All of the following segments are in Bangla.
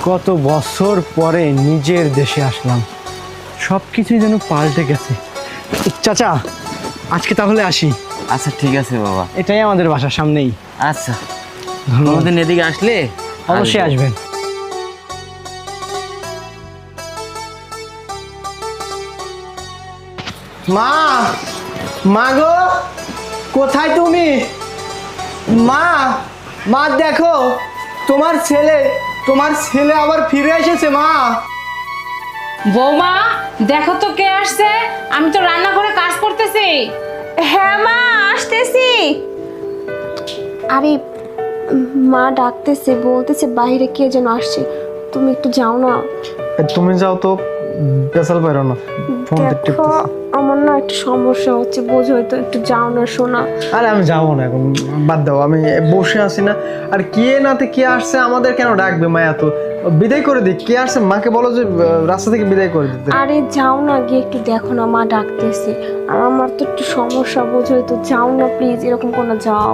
কত বছর পরে নিজের দেশে আসলাম, সব কিছুই যেন পাল্টে গেছে। চাচা, আজকে তাহলে আসি। আচ্ছা ঠিক আছে বাবা, এটাই আমাদের বাসার সামনেই। আচ্ছা ধন্যবাদ। কোনোদিন এদিকে আসলে অবশ্যই আসবো। আসবেন। মা, মা গো, কোথায় তুমি? মা, মা দেখো, তোমার ছেলে আবার ফিরে এসেছে। মা, বৌমা দেখো তো কে আসছে, আমি তো রান্না করে কাজ করতেছি। হ্যাঁ মা, আসতেছি। আরে মা ডাকতেছে, বলতেছে বাইরে কে যেন আসছে, তুমি একটু যাও না। তুমি যাও তো, পেছাল পারো না, ফোন দেখো আমার না একটু সমস্যা হচ্ছে, বোঝোই তো, একটু যাও না শোনা। আরে আমি যাবো না এখন, বাদ দাও, আমি বসে আছি না। আর কে নাতে কে আসছে আমাদের কেন ডাকবে? মায়া তো বিদায় করে দিই। কে আসছে মাকে বলো যে রাস্তা থেকে বিদায় করে দিতে। আরে যাও না, গিয়ে একটু দেখো না, মা ডাকতেছে। আর আমার তো একটু সমস্যা, বোঝোই তো, যাও না প্লিজ, এরকম কোনো যাও।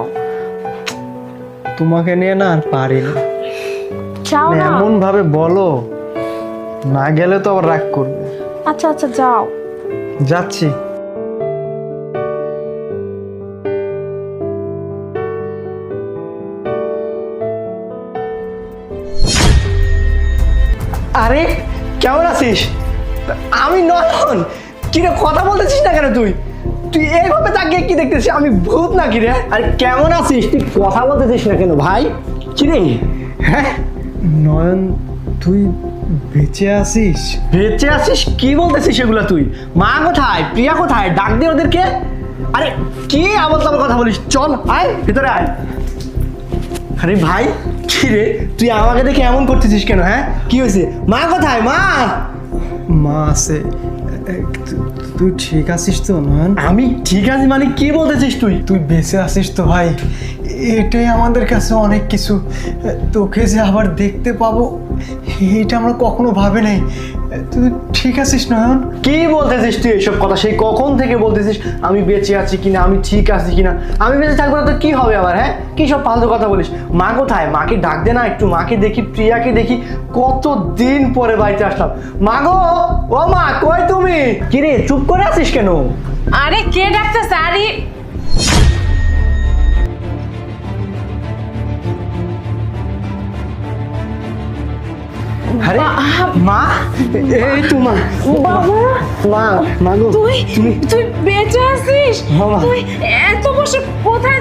তোমাকে নিয়ে না আর পারি না, যাও না। এমন ভাবে বলো, না গেলে তো আবার রাগ করবে। আচ্ছা আচ্ছা যাও। যাচ্ছি। আরে কেমন আছিস? আমি নয়ন। কিরে কথা বলতেছিস না কেন? তুই এইভাবে তাকিয়ে কি দেখতেছিস? আমি ভূত নাকি রে? আরে কেমন আছিস? তুই কথা বলতেছিস না কেন ভাই? কিরে? হ্যাঁ নয়ন, তুই বেঁচে আছিস? বেঁচে আছিস কি বলতেছিস এগুলা? তুই মা কোথায়, প্রিয়া কোথায়? ডাক দে ওদেরকে। আরে কি আবল তাবল কথা বলিস? চল আয় ভিতরে আয়। আরে ভাই কি রে, তুই আমাকে দেখে এমন করতেছিস কেন? হ্যাঁ কি হয়েছে? মা কোথায়? মা আছে। তুই ঠিক আছিস তো নয়ন? আমি ঠিক আছি মানে কি বলতেছিস তুই বেঁচে আছিস তো ভাই, এটাই আমাদের কাছে অনেক কিছু। তোকে যে আবার দেখতে পাবো এটা আমরা কখনো ভাবি নাই। তুই ঠিক আছিস নয়ন? কি বলতেছিস তুই এসব কথা? সেই কখন থেকে বলতেছিস আমি বেঁচে আছি কিনা, আমি ঠিক আছি কিনা। আমি বেঁচে থাকবো না তো কি হবে আবার? হ্যাঁ কি সব ফালতু কথা বলিস? মা কোথায়? মাকে ডাক দে না একটু, মাকে দেখি, প্রিয়াকে দেখি। কত দিন পরে বাড়িতে আসলাম। মা গো, ও মা, কই তুমি? কিরে চুপ করে আছিস কেন? আরে কে ডাকতেছে? আরে আরে মা, এই তো মা। বাবা, মা, মা গো, তুই তুমি তুই বেঁচে আছিস? হ্যাঁ, মা। তুই এত বছর কোথায়